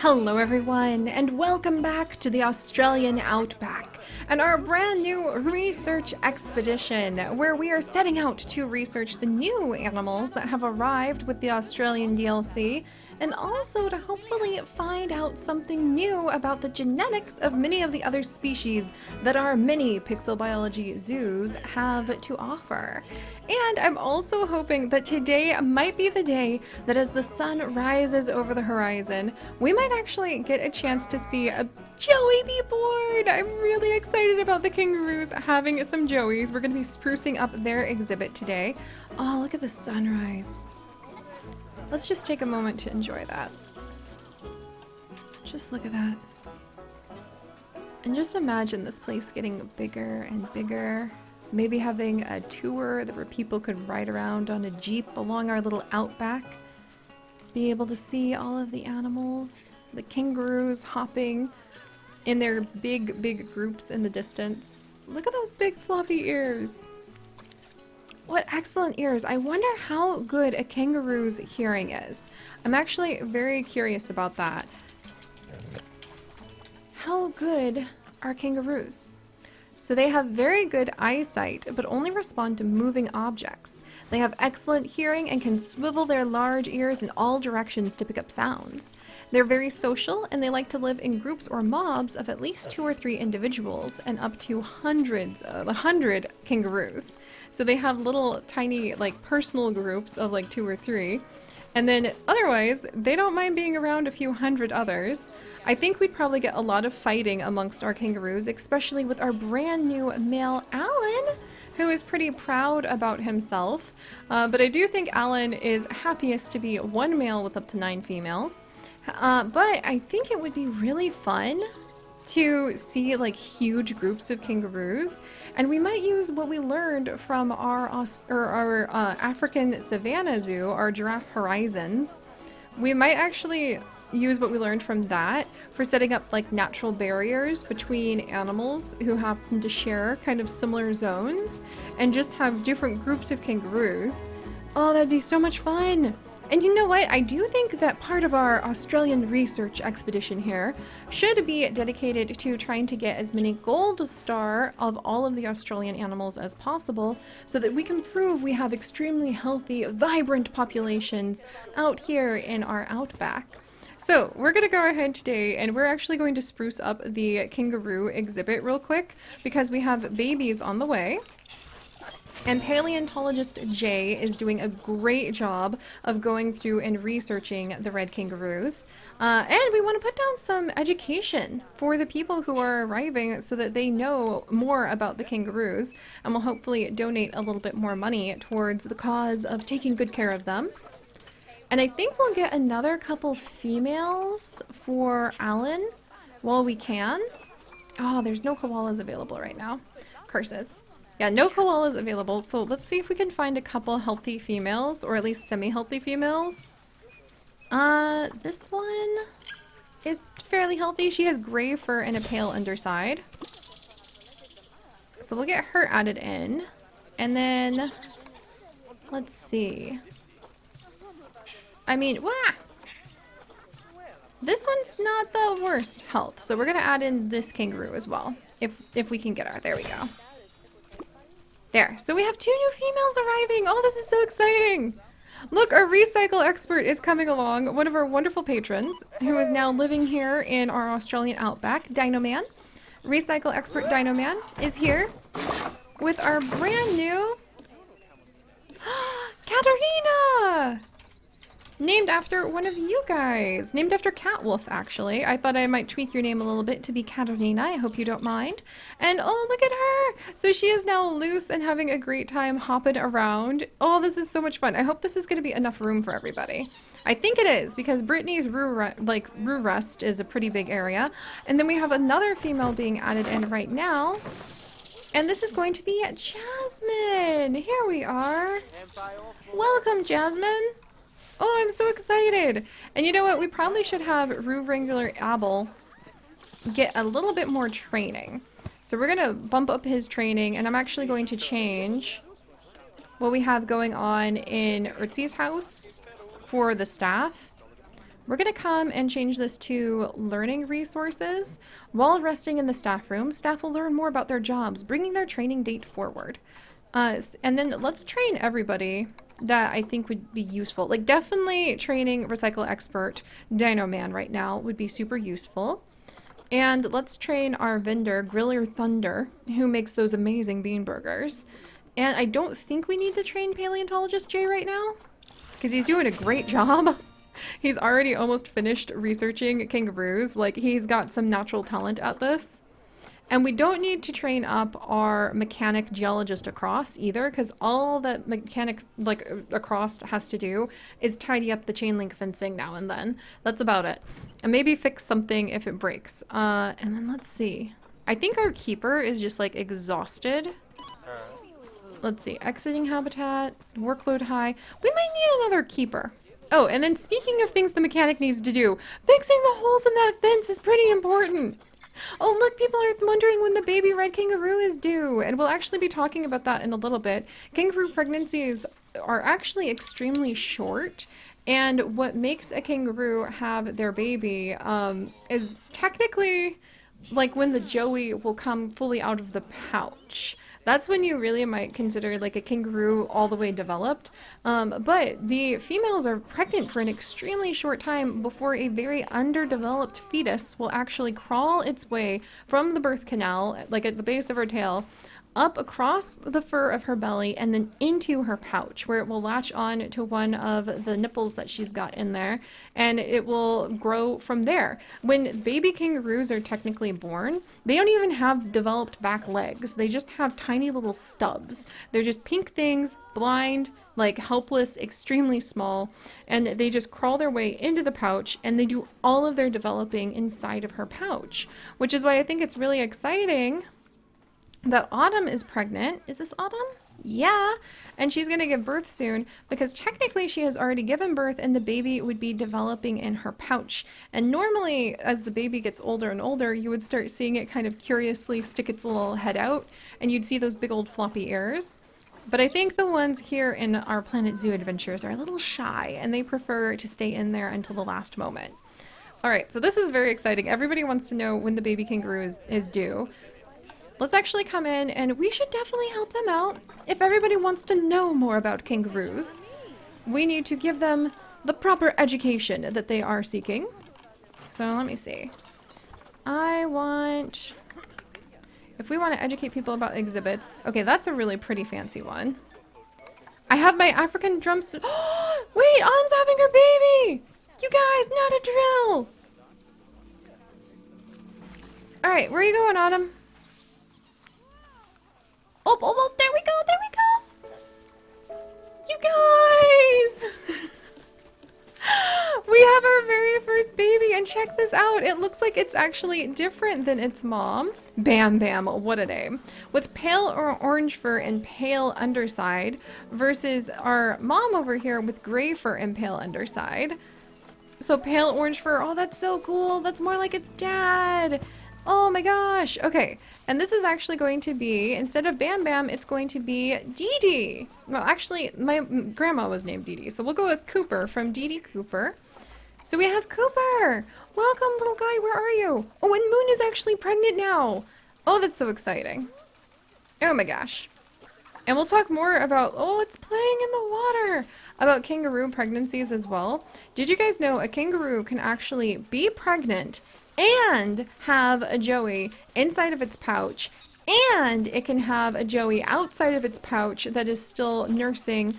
Hello everyone, and welcome back to the Australian Outback and our brand new research expedition where we are setting out to research the new animals that have arrived with the Australian DLC and also to hopefully find out something new about the genetics of many of the other species that our mini pixel biology zoos have to offer. And I'm also hoping that today might be the day that as the sun rises over the horizon, we might actually get a chance to see a joey be born. I'm really excited about the kangaroos having some joeys. We're going to be sprucing up their exhibit today. Oh, look at the sunrise. Let's just take a moment to enjoy that. Just look at that. And just imagine this place getting bigger and bigger. Maybe having a tour where people could ride around on a jeep along our little outback. Be able to see all of the animals. The kangaroos hopping in their big groups in the distance. Look at those big floppy ears. What excellent ears. I wonder how good a kangaroo's hearing is. I'm actually very curious about that. How good are kangaroos? So they have very good eyesight, but only respond to moving objects. They have excellent hearing and can swivel their large ears in all directions to pick up sounds. They're very social, and they like to live in groups or mobs of at least 2 or 3 individuals and up to 100 kangaroos. So they have little tiny like personal groups of like 2 or 3. And then otherwise, they don't mind being around a few hundred others. I think we'd probably get a lot of fighting amongst our kangaroos, especially with our brand new male Alan, who is pretty proud about himself. But I do think Alan is happiest to be one male with up to 9 females. But I think it would be really fun to see like huge groups of kangaroos, and we might use what we learned from our African Savannah Zoo, our Giraffe Horizons. We might actually use what we learned from that for setting up like natural barriers between animals who happen to share kind of similar zones and just have different groups of kangaroos. Oh, that'd be so much fun! And you know what? I do think that part of our Australian research expedition here should be dedicated to trying to get as many gold star of all of the Australian animals as possible so that we can prove we have extremely healthy, vibrant populations out here in our outback. So we're going to go ahead today and we're actually going to spruce up the kangaroo exhibit real quick because we have babies on the way. And paleontologist Jay is doing a great job of going through and researching the red kangaroos. And we want to put down some education for the people who are arriving so that they know more about the kangaroos and will hopefully donate a little bit more money towards the cause of taking good care of them. And I think we'll get another couple females for Alan while we can. Oh, there's no koalas available right now. Curses. Yeah, no koalas available, so let's see if we can find a couple healthy females, or at least semi-healthy females. This one is fairly healthy. She has gray fur and a pale underside. So we'll get her added in. And then, let's see. I mean, wah! This one's not the worst health, so we're gonna add in this kangaroo as well, if we can get her. There we go. There, so we have 2 new females arriving. Oh, this is so exciting. Look, our recycle expert is coming along, one of our wonderful patrons, who is now living here in our Australian outback, Dino Man. Recycle expert Dino Man is here with our brand new Katarina! Named after one of you guys. Named after Catwolf, actually. I thought I might tweak your name a little bit to be Katarina. I hope you don't mind. And oh, look at her! So she is now loose and having a great time hopping around. Oh, this is so much fun. I hope this is going to be enough room for everybody. I think it is, because Brittany's Roo Rest is a pretty big area. And then we have another female being added in right now. And this is going to be Jasmine. Here we are. Welcome, Jasmine. Oh, I'm so excited! And you know what? We probably should have Roo Wrangler Abel get a little bit more training. So we're gonna bump up his training, and I'm actually going to change what we have going on in Urtzi's house for the staff. We're going to come and change this to learning resources. While resting in the staff room, staff will learn more about their jobs, bringing their training date forward. And then let's train everybody that I think would be useful. Like definitely training Recycle Expert Dino Man right now would be super useful. And let's train our vendor, Griller Thunder, who makes those amazing bean burgers. And I don't think we need to train Paleontologist Jay right now, because he's doing a great job. He's already almost finished researching kangaroos. Like, he's got some natural talent at this. And we don't need to train up our mechanic geologist across either, because all that mechanic like across has to do is tidy up the chain link fencing now and then. That's about it. And maybe fix something if it breaks. And then let's see. I think our keeper is just like exhausted. Let's see. Exiting habitat, workload high. We might need another keeper. Oh, and then speaking of things the mechanic needs to do, fixing the holes in that fence is pretty important. Oh, look, people are wondering when the baby red kangaroo is due, and we'll actually be talking about that in a little bit. Kangaroo pregnancies are actually extremely short, and what makes a kangaroo have their baby is technically like when the joey will come fully out of the pouch. That's when you really might consider like a kangaroo all the way developed. But the females are pregnant for an extremely short time before a very underdeveloped fetus will actually crawl its way from the birth canal, like at the base of her tail, up across the fur of her belly and then into her pouch, where it will latch on to one of the nipples that she's got in there, and it will grow from there. When baby kangaroos are technically born, they don't even have developed back legs. They just have tiny little stubs. They're just pink things, blind, like helpless, extremely small, and they just crawl their way into the pouch, and they do all of their developing inside of her pouch, which is why I think it's really exciting that Autumn is pregnant. Is this Autumn? Yeah. And she's going to give birth soon, because technically she has already given birth and the baby would be developing in her pouch. And normally as the baby gets older and older, you would start seeing it kind of curiously stick its little head out, and you'd see those big old floppy ears. But I think the ones here in our Planet Zoo adventures are a little shy, and they prefer to stay in there until the last moment. All right, so this is very exciting. Everybody wants to know when the baby kangaroo is due. Let's actually come in, and we should definitely help them out. If everybody wants to know more about kangaroos, we need to give them the proper education that they are seeking. So let me see. If we want to educate people about exhibits, okay, that's a really pretty fancy one. I have my African drumstick. Wait, Autumn's having her baby! You guys, not a drill! Alright, where are you going, Autumn? Oh, there we go! You guys! We have our very first baby, and check this out. It looks like it's actually different than its mom. Bam Bam, what a name. With pale or orange fur and pale underside versus our mom over here with gray fur and pale underside. So pale orange fur, oh, that's so cool. That's more like its dad. Oh my gosh. Okay. And this is actually going to be, instead of Bam Bam, it's going to be Dee Dee. Well, actually, my grandma was named Dee Dee, so we'll go with Cooper from Dee Dee Cooper. So we have Cooper. Welcome, little guy. Where are you? Oh, and Moon is actually pregnant now. Oh, that's so exciting. Oh my gosh. And we'll talk more about, oh, it's playing in the water, about kangaroo pregnancies as well. Did you guys know a kangaroo can actually be pregnant and have a joey inside of its pouch, and it can have a joey outside of its pouch that is still nursing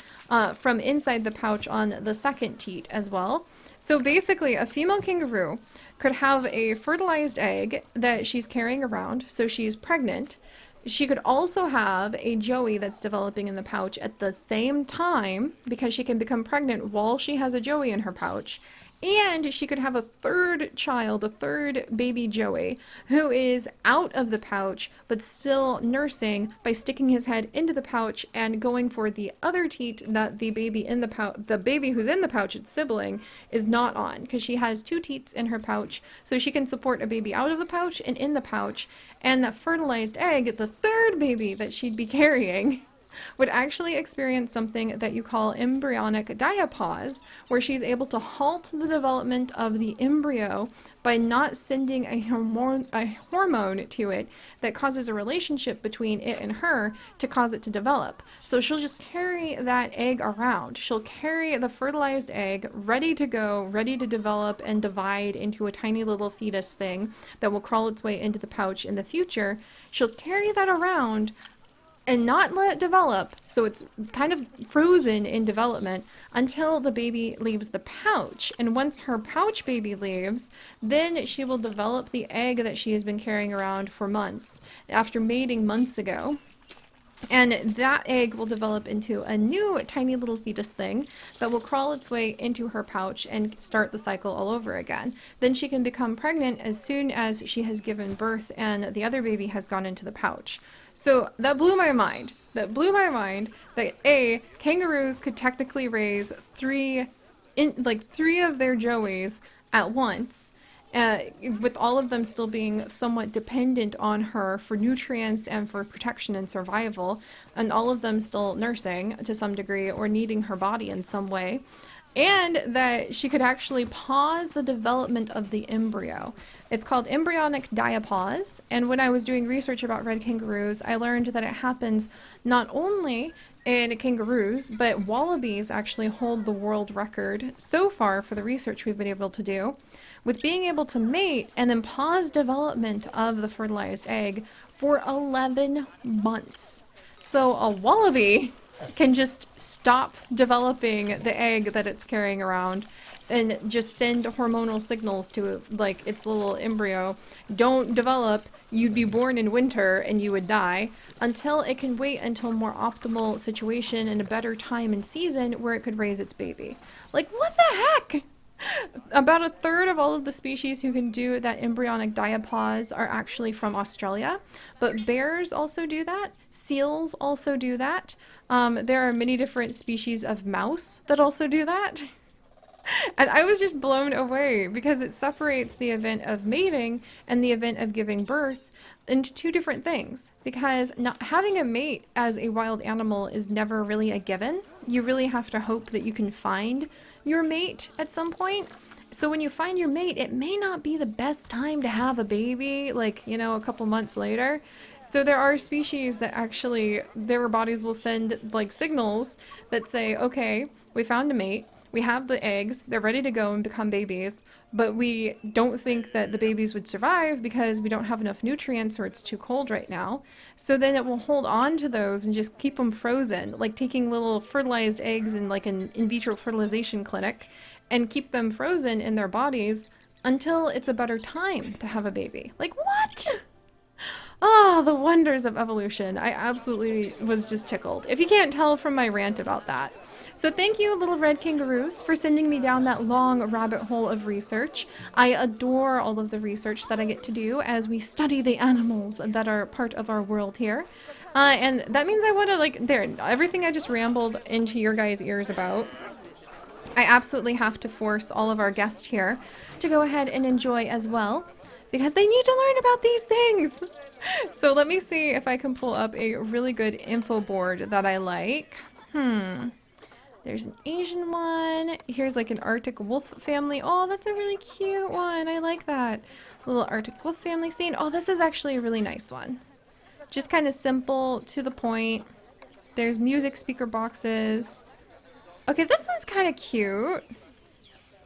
from inside the pouch on the second teat as well. So basically, a female kangaroo could have a fertilized egg that she's carrying around, so she's pregnant. She could also have a joey that's developing in the pouch at the same time, because she can become pregnant while she has a joey in her pouch. And she could have a third child, a third baby joey, who is out of the pouch, but still nursing by sticking his head into the pouch and going for the other teat that the baby in the pouch, the baby who's in the pouch, its sibling, is not on, because she has two teats in her pouch, so she can support a baby out of the pouch and in the pouch. And that fertilized egg, the third baby that she'd be carrying, would actually experience something that you call embryonic diapause, where she's able to halt the development of the embryo by not sending a hormone to it that causes a relationship between it and her to cause it to develop. So she'll just carry that egg around. She'll carry the fertilized egg ready to go, ready to develop and divide into a tiny little fetus thing that will crawl its way into the pouch in the future. She'll carry that around and not let it develop, so it's kind of frozen in development until the baby leaves the pouch. And once her pouch baby leaves, then she will develop the egg that she has been carrying around for months after mating months ago. And that egg will develop into a new tiny little fetus thing that will crawl its way into her pouch and start the cycle all over again. Then she can become pregnant as soon as she has given birth and the other baby has gone into the pouch. So that blew my mind. That blew my mind that kangaroos could technically raise three of their joeys at once. With all of them still being somewhat dependent on her for nutrients and for protection and survival, and all of them still nursing to some degree or needing her body in some way, and that she could actually pause the development of the embryo. It's called embryonic diapause, and when I was doing research about red kangaroos, I learned that it happens not only in kangaroos, but wallabies actually hold the world record so far for the research we've been able to do, with being able to mate and then pause development of the fertilized egg for 11 months. So a wallaby can just stop developing the egg that it's carrying around and just send hormonal signals to like its little embryo. Don't develop, you'd be born in winter and you would die, until it can wait until a more optimal situation and a better time and season where it could raise its baby. Like, what the heck? About a third of all of the species who can do that embryonic diapause are actually from Australia, but bears also do that. Seals also do that. There are many different species of mouse that also do that. And I was just blown away because it separates the event of mating and the event of giving birth into two different things, because not having a mate as a wild animal is never really a given. You really have to hope that you can find your mate at some point. So when you find your mate, it may not be the best time to have a baby, like, you know, a couple months later. So there are species that actually, their bodies will send like signals that say, okay, we found a mate. We have the eggs, they're ready to go and become babies, but we don't think that the babies would survive because we don't have enough nutrients or it's too cold right now. So then it will hold on to those and just keep them frozen, like taking little fertilized eggs in like an in vitro fertilization clinic and keep them frozen in their bodies until it's a better time to have a baby. Like, what? Oh, the wonders of evolution. I absolutely was just tickled. If you can't tell from my rant about that. So thank you, little red kangaroos, for sending me down that long rabbit hole of research. I adore all of the research that I get to do as we study the animals that are part of our world here. And that means I want to, like, everything I just rambled into your guys' ears about, I absolutely have to force all of our guests here to go ahead and enjoy as well, because they need to learn about these things. So let me see if I can pull up a really good info board that I like. There's an Asian one. Here's like an Arctic wolf family. Oh, that's a really cute one. I like that. Little Arctic wolf family scene. Oh, this is actually a really nice one. Just kind of simple, to the point. There's music speaker boxes. Okay, this one's kind of cute.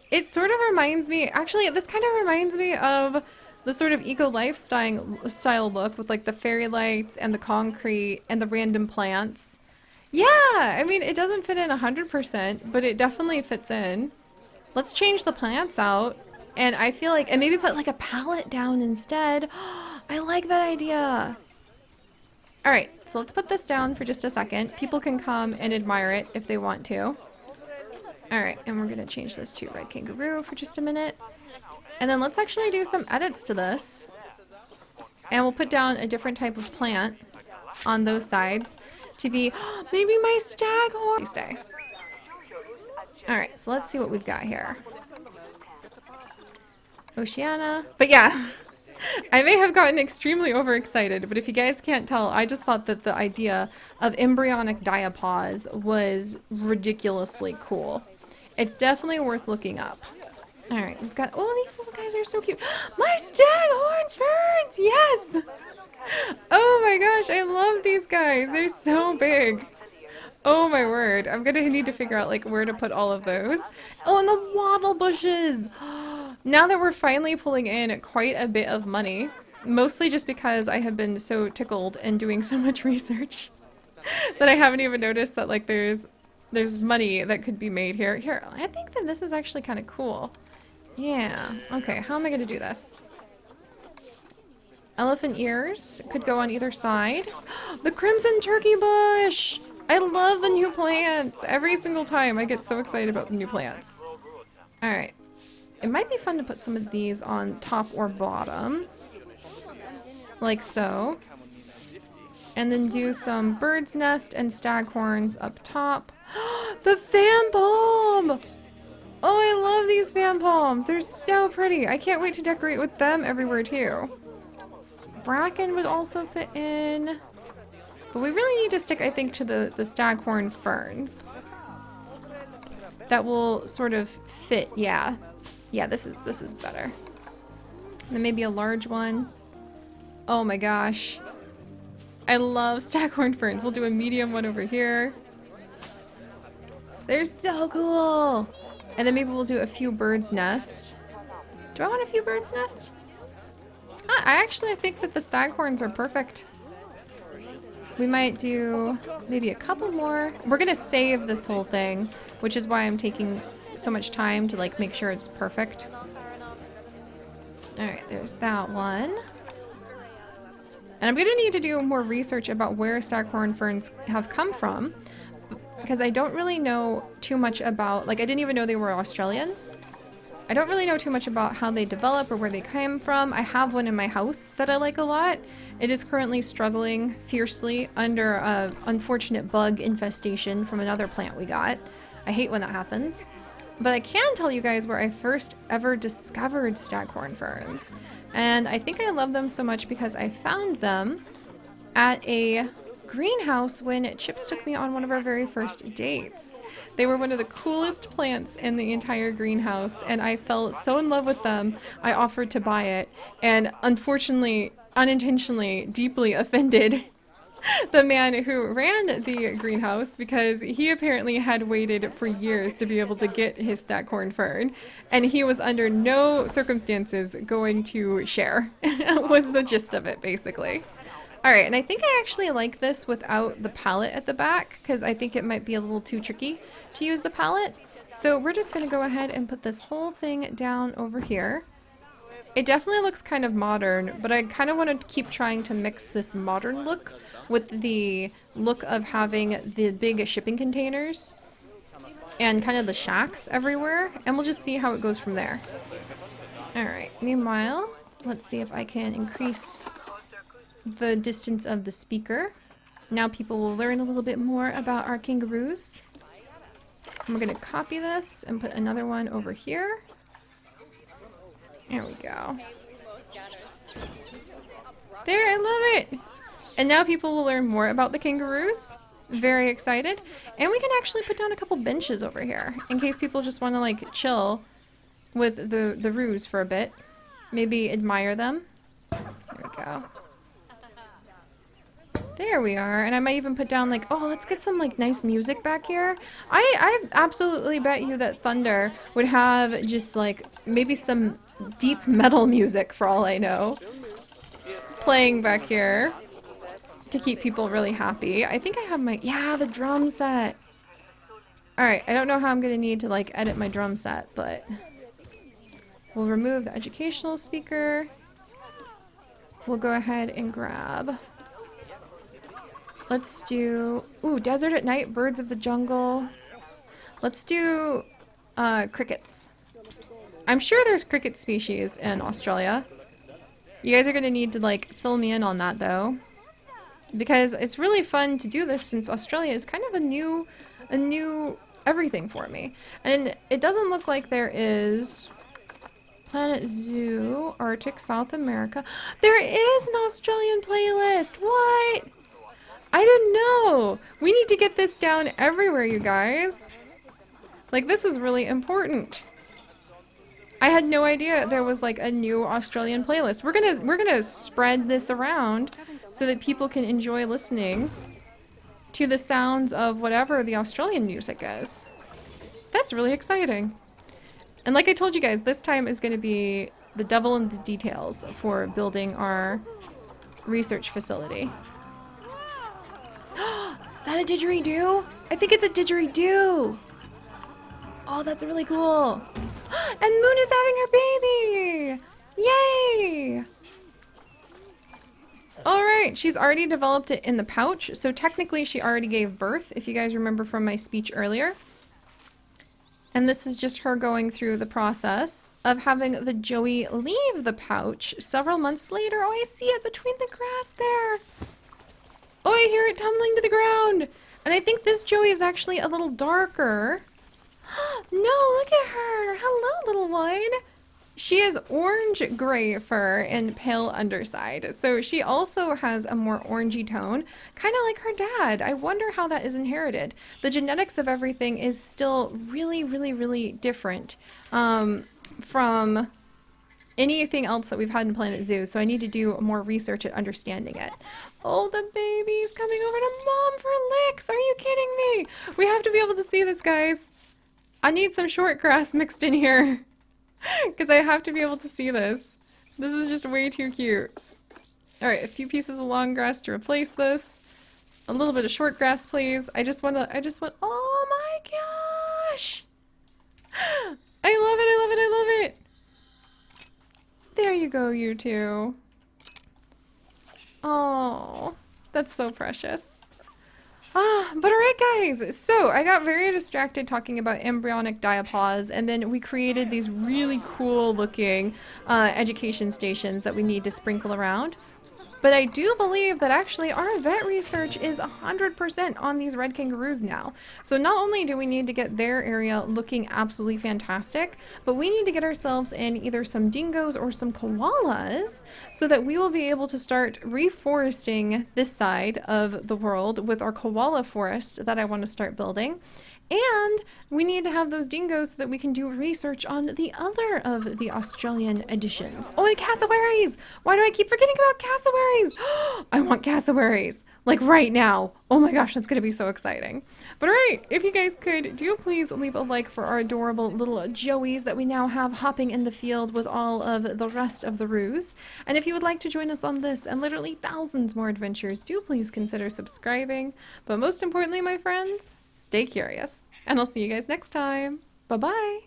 It sort of reminds me, actually, this kind of reminds me of the sort of eco-lifestyle look with like the fairy lights and the concrete and the random plants. Yeah, I mean, it doesn't fit in 100%, but it definitely fits in. Let's change the plants out. And I feel like, and maybe put like a palette down instead. I like that idea. All right, so let's put this down for just a second. People can come and admire it if they want to. All right, and we're gonna change this to red kangaroo for just a minute. And then let's actually do some edits to this. And we'll put down a different type of plant on those sides to be, maybe my staghorn. Stay. All right, so let's see what we've got here. Oceana. But yeah, I may have gotten extremely overexcited, but if you guys can't tell, I just thought that the idea of embryonic diapause was ridiculously cool. It's definitely worth looking up. Alright, we've got, oh, these little guys are so cute. My staghorn ferns! Yes! Oh my gosh, I love these guys. They're so big. Oh my word. I'm gonna need to figure out like where to put all of those. Oh, and the wattle bushes! Now that we're finally pulling in quite a bit of money, mostly just because I have been so tickled and doing so much research that I haven't even noticed that like there's money that could be made here. Here, I think that this is actually kind of cool. Yeah. Okay, how am I gonna do this? Elephant ears could go on either side. The crimson turkey bush! I love the new plants! Every single time I get so excited about the new plants. Alright. It might be fun to put some of these on top or bottom. Like so. And then do some bird's nest and staghorns up top. The fan palm! Oh, I love these fan palms! They're so pretty! I can't wait to decorate with them everywhere too. Bracken would also fit in. But we really need to stick, I think, to the staghorn ferns. That will sort of fit, yeah. Yeah, this is better. And then maybe a large one. Oh my gosh. I love staghorn ferns. We'll do a medium one over here. They're so cool! And then maybe we'll do a few bird's nests. Do I want a few bird's nests? I think that the staghorns are perfect. We might do maybe a couple more. We're gonna save this whole thing, which is why I'm taking so much time to like make sure it's perfect. Alright, there's that one. And I'm gonna need to do more research about where staghorn ferns have come from, because I don't really know too much about, like I didn't even know they were Australian. I don't really know too much about how they develop or where they came from. I have one in my house that I like a lot. It is currently struggling fiercely under an unfortunate bug infestation from another plant we got. I hate when that happens. But I can tell you guys where I first ever discovered staghorn ferns. And I think I love them so much because I found them at a greenhouse when Chips took me on one of our very first dates. They were one of the coolest plants in the entire greenhouse, and I fell so in love with them, I offered to buy it, and unfortunately, unintentionally, deeply offended the man who ran the greenhouse because he apparently had waited for years to be able to get his staghorn fern, and he was under no circumstances going to share, was the gist of it, basically. Alright, and I think I actually like this without the palette at the back, because I think it might be a little too tricky to use the palette. So we're just going to go ahead and put this whole thing down over here. It definitely looks kind of modern, but I kind of want to keep trying to mix this modern look with the look of having the big shipping containers and kind of the shacks everywhere, and we'll just see how it goes from there. Alright, meanwhile, let's see if I can increase the distance of the speaker. Now people will learn a little bit more about our kangaroos. And we're going to copy this and put another one over here. There we go. There, I love it! And now people will learn more about the kangaroos. Very excited. And we can actually put down a couple benches over here in case people just want to like chill with the roos for a bit. Maybe admire them. There we go. There we are, and I might even put down like, oh, let's get some like nice music back here. I absolutely bet you that Thunder would have just like maybe some deep metal music for all I know playing back here to keep people really happy. I think I have my, yeah, the drum set. Alright, I don't know how I'm gonna need to like edit my drum set, but we'll remove the educational speaker. We'll go ahead and grab, let's do, ooh, Desert at Night, Birds of the Jungle. Let's do crickets. I'm sure there's cricket species in Australia. You guys are gonna need to like fill me in on that though, because it's really fun to do this since Australia is kind of a new everything for me. And it doesn't look like there is Planet Zoo, Arctic, South America. There is an Australian playlist. What? I didn't know. We need to get this down everywhere, you guys. Like, this is really important. I had no idea there was like a new Australian playlist. We're gonna spread this around so that people can enjoy listening to the sounds of whatever the Australian music is. That's really exciting. And like I told you guys, this time is going to be the devil in the details for building our research facility. Is that a didgeridoo? I think it's a didgeridoo. Oh, that's really cool. And Moon is having her baby. Yay! All right, she's already developed it in the pouch, so technically she already gave birth, if you guys remember from my speech earlier. And this is just her going through the process of having the Joey leave the pouch several months later. Oh, I see it between the grass there. Oh, I hear it tumbling to the ground. And I think this Joey is actually a little darker. No, look at her. Hello, little one. She has orange-gray fur and pale underside, so she also has a more orangey tone, kind of like her dad. I wonder how that is inherited. The genetics of everything is still really, really, really different from anything else that we've had in Planet Zoo, so I need to do more research at understanding it. Oh, the baby's coming over to Mom for licks. Are you kidding me? We have to be able to see this, guys. I need some short grass mixed in here. Because I have to be able to see this. This is just way too cute. Alright, a few pieces of long grass to replace this. A little bit of short grass, please. I just want, oh my gosh! I love it, I love it, I love it! There you go, you two. Oh, that's so precious. But alright guys, so I got very distracted talking about embryonic diapause, and then we created these really cool looking education stations that we need to sprinkle around. But I do believe that actually our vet research is 100% on these red kangaroos now. So not only do we need to get their area looking absolutely fantastic, but we need to get ourselves in either some dingoes or some koalas so that we will be able to start reforesting this side of the world with our koala forest that I want to start building. And we need to have those dingoes so that we can do research on the other of the Australian editions. Oh, the cassowaries! Why do I keep forgetting about cassowaries? I want cassowaries, like right now. Oh my gosh, that's gonna be so exciting. But alright, if you guys could, do please leave a like for our adorable little Joeys that we now have hopping in the field with all of the rest of the roos. And if you would like to join us on this and literally thousands more adventures, do please consider subscribing. But most importantly, my friends, stay curious, and I'll see you guys next time. Bye-bye.